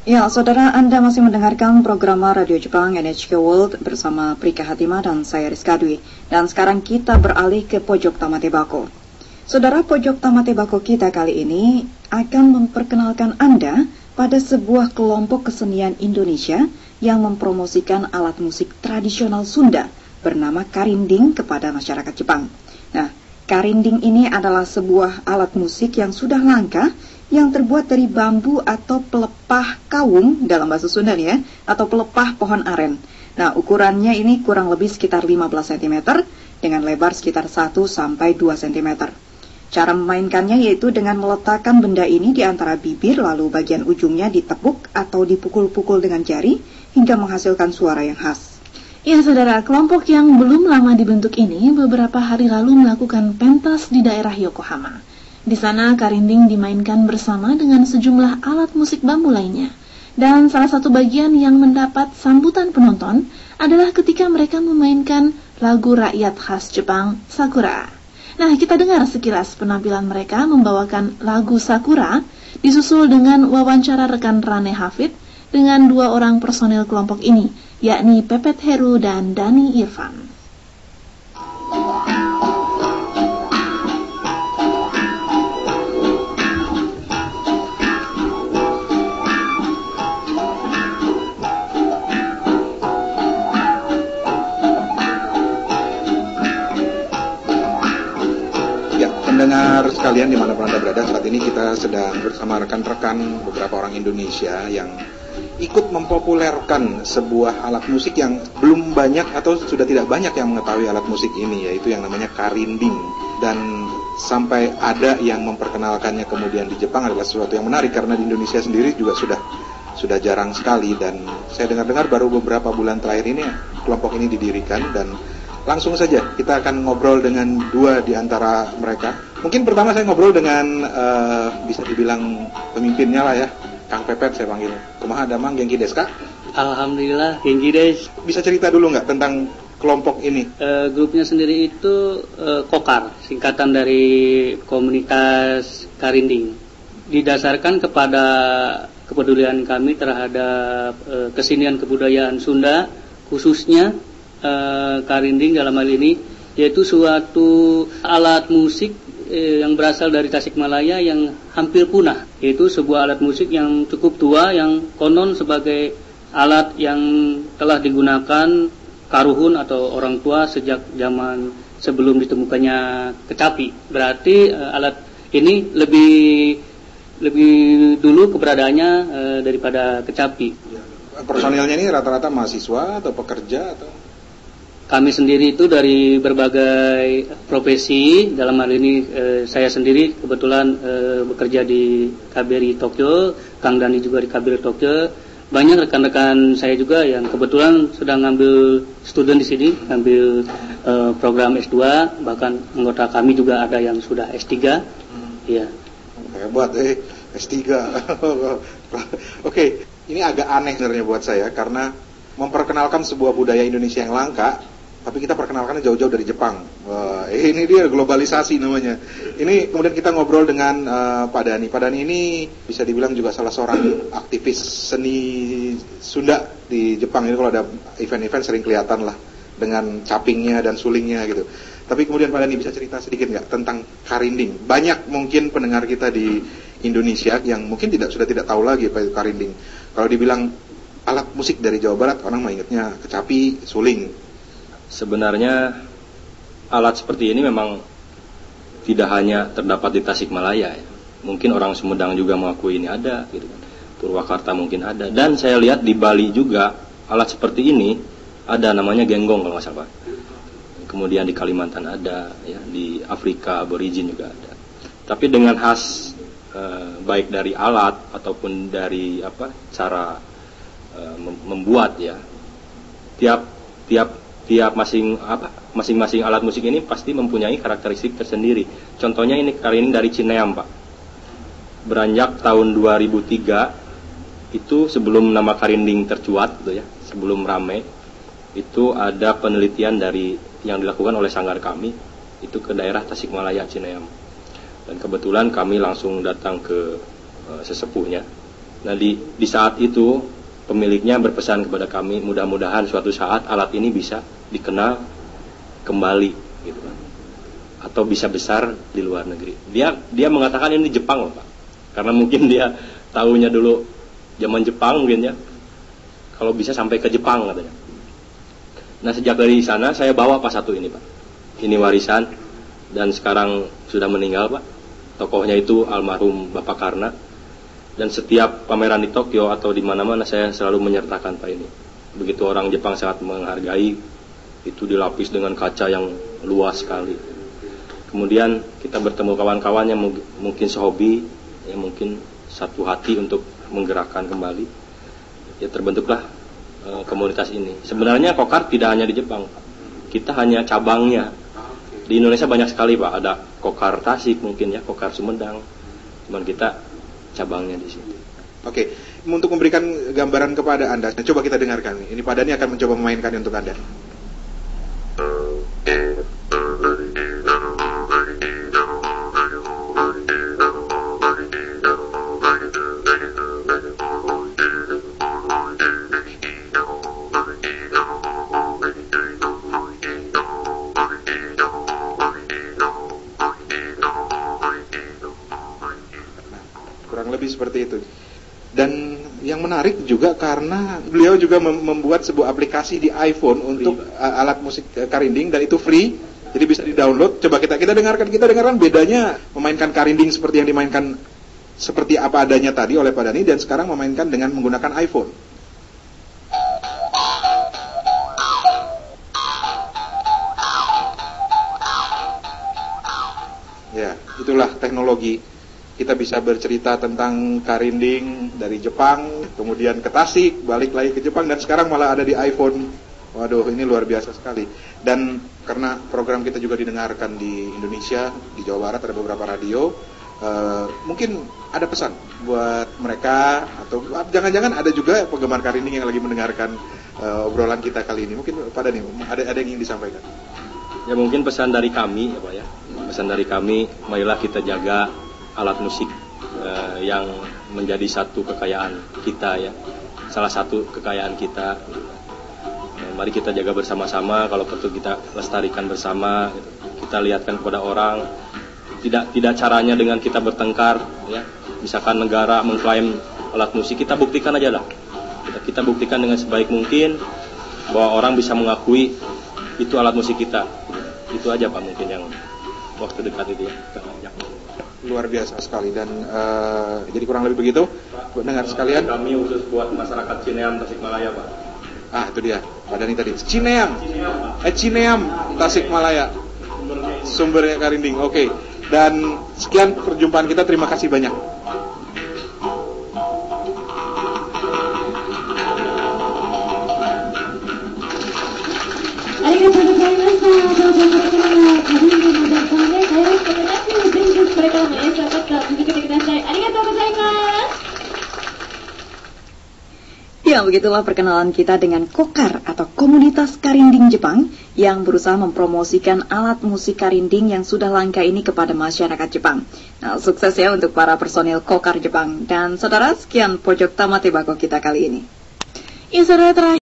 Ya, saudara, Anda masih mendengarkan program Radio Jepang NHK World bersama Prika Hatima dan saya Rizka Dwi. Dan sekarang kita beralih ke Pojok Tamate Bako. Saudara, Pojok Tamate Bako kita kali ini akan memperkenalkan Anda pada sebuah kelompok kesenian Indonesia yang mempromosikan alat musik tradisional Sunda bernama karinding kepada masyarakat Jepang. Nah, karinding ini adalah sebuah alat musik yang sudah langka yang terbuat dari bambu atau pelepah kawung dalam bahasa Sunda nih ya, atau pelepah pohon aren. Nah, ukurannya ini kurang lebih sekitar 15 cm dengan lebar sekitar 1 sampai 2 cm. Cara memainkannya yaitu dengan meletakkan benda ini di antara bibir, lalu bagian ujungnya ditepuk atau dipukul-pukul dengan jari hingga menghasilkan suara yang khas. Ya saudara, kelompok yang belum lama dibentuk ini beberapa hari lalu melakukan pentas di daerah Yokohama. Di sana karinding dimainkan bersama dengan sejumlah alat musik bambu lainnya. Dan salah satu bagian yang mendapat sambutan penonton adalah ketika mereka memainkan lagu rakyat khas Jepang, Sakura. Nah, kita dengar sekilas penampilan mereka membawakan lagu Sakura, disusul dengan wawancara rekan Rane Hafid dengan 2 orang personel kelompok ini, yakni Pepet Heru dan Dani Irfan. Pendengar sekalian dimanapun Anda berada, saat ini kita sedang bersama rekan-rekan beberapa orang Indonesia yang ikut mempopulerkan sebuah alat musik yang belum banyak atau sudah tidak banyak yang mengetahui alat musik ini, yaitu yang namanya karinding. Dan sampai ada yang memperkenalkannya kemudian di Jepang adalah sesuatu yang menarik, karena di Indonesia sendiri juga sudah jarang sekali. Dan saya dengar-dengar baru beberapa bulan terakhir ini kelompok ini didirikan, dan langsung saja kita akan ngobrol dengan 2 di antara mereka. Mungkin pertama saya ngobrol dengan bisa dibilang pemimpinnya lah ya, Kang Pepet saya panggil. Kumaha damang genki desu ka? Alhamdulillah genki desu. Bisa cerita dulu nggak tentang kelompok ini? Grupnya sendiri itu KOKAR, singkatan dari komunitas karinding. Didasarkan kepada kepedulian kami terhadap kesenian kebudayaan Sunda, khususnya karinding dalam hal ini, yaitu suatu alat musik yang berasal dari Tasikmalaya yang hampir punah, yaitu sebuah alat musik yang cukup tua yang konon sebagai alat yang telah digunakan karuhun atau orang tua sejak zaman sebelum ditemukannya kecapi. Berarti alat ini lebih dulu keberadaannya daripada kecapi. Personilnya ini rata-rata mahasiswa atau pekerja atau? Kami sendiri itu dari berbagai profesi. Dalam hal ini saya sendiri kebetulan bekerja di KBRI Tokyo, Kang Dani juga di KBRI Tokyo. Banyak rekan-rekan saya juga yang kebetulan sedang ngambil studi di sini, ngambil program S2, bahkan anggota kami juga ada yang sudah S3. Iya. Hebat S3. Oke, ini agak aneh sebenarnya buat saya karena memperkenalkan sebuah budaya Indonesia yang langka, tapi kita perkenalkannya jauh-jauh dari Jepang. Ini dia globalisasi namanya. Ini kemudian kita ngobrol dengan Pak Dani. Pak Dani ini bisa dibilang juga salah seorang aktivis seni Sunda di Jepang. Ini kalau ada event-event sering kelihatan lah dengan capingnya dan sulingnya gitu. Tapi kemudian Pak Dani bisa cerita sedikit nggak tentang karinding? Banyak mungkin pendengar kita di Indonesia yang mungkin sudah tidak tahu lagi apa itu karinding. Kalau dibilang alat musik dari Jawa Barat, orang mah ingatnya kecapi, suling. Sebenarnya alat seperti ini memang tidak hanya terdapat di Tasikmalaya ya. Mungkin orang Sumedang juga mengakui ini ada gitu kan. Purwakarta mungkin ada. Dan saya lihat di Bali juga alat seperti ini ada, namanya genggong kalau nggak salah. Kemudian di Kalimantan ada ya, di Afrika aborigin juga ada. Tapi dengan khas baik dari alat ataupun dari cara membuat ya. Tiap masing-masing alat musik ini pasti mempunyai karakteristik tersendiri. Contohnya ini karinding dari Cineam, Pak. Beranjak tahun 2003 itu sebelum nama karinding tercuat gitu ya, sebelum rame, itu ada penelitian yang dilakukan oleh sanggar kami itu ke daerah Tasikmalaya Cineam. Dan kebetulan kami langsung datang ke sesepuhnya Nah di saat itu pemiliknya berpesan kepada kami, mudah-mudahan suatu saat alat ini bisa dikenal kembali gitu kan, atau bisa besar di luar negeri. Dia mengatakan ini di Jepang loh Pak, karena mungkin dia tahunya dulu zaman Jepang mungkin ya, kalau bisa sampai ke Jepang katanya. Nah sejak dari sana saya bawa pas satu ini Pak, ini warisan dan sekarang sudah meninggal Pak. Tokohnya itu almarhum Bapak Karna, dan setiap pameran di Tokyo atau di mana-mana saya selalu menyertakan Pak ini. Begitu orang Jepang sangat menghargai, itu dilapis dengan kaca yang luas sekali. Kemudian kita bertemu kawan-kawan yang mungkin sehobi, yang mungkin satu hati untuk menggerakkan kembali. Ya terbentuklah komunitas ini. Sebenarnya Kokar tidak hanya di Jepang, kita hanya cabangnya. Di Indonesia banyak sekali Pak, ada Kokar Tasik mungkin ya, Kokar Sumedang. Cuman kita cabangnya di sini. Oke, untuk memberikan gambaran kepada Anda, coba kita dengarkan. Ini Pak Dhani akan mencoba memainkannya untuk Anda. Kurang lebih seperti itu. Dan yang menarik juga karena beliau juga membuat sebuah aplikasi di iPhone untuk alat musik karinding, dan itu free, jadi bisa di-download. Coba kita dengarkan bedanya memainkan karinding seperti yang dimainkan seperti apa adanya tadi oleh Pak Dhani, dan sekarang memainkan dengan menggunakan iPhone. Ya, itulah teknologi. Kita bisa bercerita tentang karinding dari Jepang, kemudian ke Tasik, balik lagi ke Jepang, dan sekarang malah ada di iPhone. Waduh, ini luar biasa sekali. Dan karena program kita juga didengarkan di Indonesia, di Jawa Barat ada beberapa radio, mungkin ada pesan buat mereka, atau jangan-jangan ada juga penggemar karinding yang lagi mendengarkan obrolan kita kali ini. Mungkin Pak Dhani ada yang ingin disampaikan. Ya mungkin pesan dari kami ya Pak ya. Pesan dari kami, marilah kita jaga alat musik yang menjadi satu kekayaan kita ya, salah satu kekayaan kita. Mari kita jaga bersama-sama, kalau perlu kita lestarikan bersama gitu. Kita lihatkan kepada orang, tidak caranya dengan kita bertengkar ya. Misalkan negara mengklaim alat musik, kita buktikan aja lah, kita buktikan dengan sebaik mungkin bahwa orang bisa mengakui itu alat musik kita. Itu aja Pak mungkin yang waktu dekat itu ya. Luar biasa sekali. Dan jadi kurang lebih begitu pendengar sekalian. Kami khusus buat masyarakat Cineam Tasikmalaya Pak. Itu dia Pak Dhani tadi, Cineam Tasikmalaya, sumbernya karinding. Oke. Dan sekian perjumpaan kita, terima kasih banyak. Ya, begitulah perkenalan kita dengan Kokar atau Komunitas Karinding Jepang yang berusaha mempromosikan alat musik karinding yang sudah langka ini kepada masyarakat Jepang. Nah, sukses ya untuk para personil Kokar Jepang. Dan saudara, sekian pojok Tamate Bako kita kali ini. Ya, saudara, terakhir